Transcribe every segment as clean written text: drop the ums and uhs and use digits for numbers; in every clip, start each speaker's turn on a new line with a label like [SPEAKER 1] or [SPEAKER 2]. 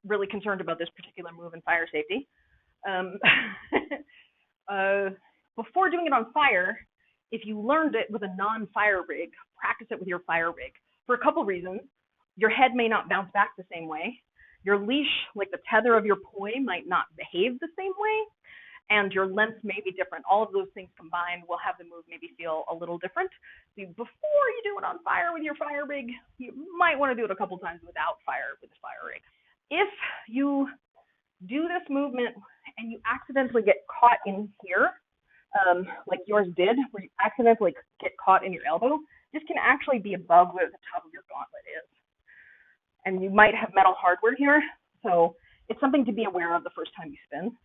[SPEAKER 1] really concerned about this particular move in fire safety. Before doing it on fire, if you learned it with a non-fire rig, practice it with your fire rig for a couple reasons. Your head may not bounce back the same way. Your leash, like the tether of your poi, might not behave the same way, and your length may be different. All of those things combined will have the move maybe feel a little different. So before you do it on fire with your fire rig, you might want to do it a couple times without fire with the fire rig. If you do this movement and you accidentally get caught in here, like yours did, where you accidentally get caught in your elbow, this can actually be above where the top of your gauntlet is. And you might have metal hardware here, so it's something to be aware of the first time you spin.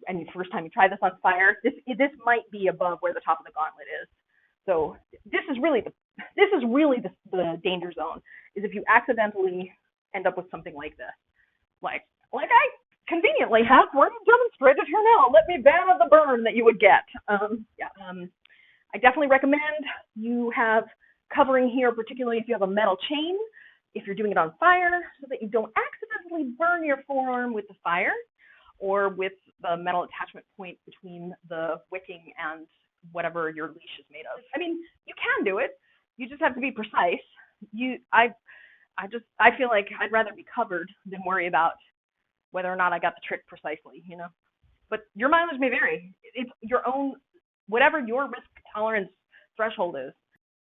[SPEAKER 1] And the first time you try this on fire, this might be above where the top of the gauntlet is. So this is really the danger zone, is if you accidentally end up with something like this. Like I conveniently have already demonstrated here now. Let me ban the burn that you would get. I definitely recommend you have covering here, particularly if you have a metal chain, if you're doing it on fire, so that you don't accidentally burn your forearm with the fire or with the metal attachment point between the wicking and whatever your leash is made of. I mean, you can do it. You just have to be precise. I feel like I'd rather be covered than worry about whether or not I got the trick precisely, you know. But your mileage may vary. It's your own, whatever your risk tolerance threshold is.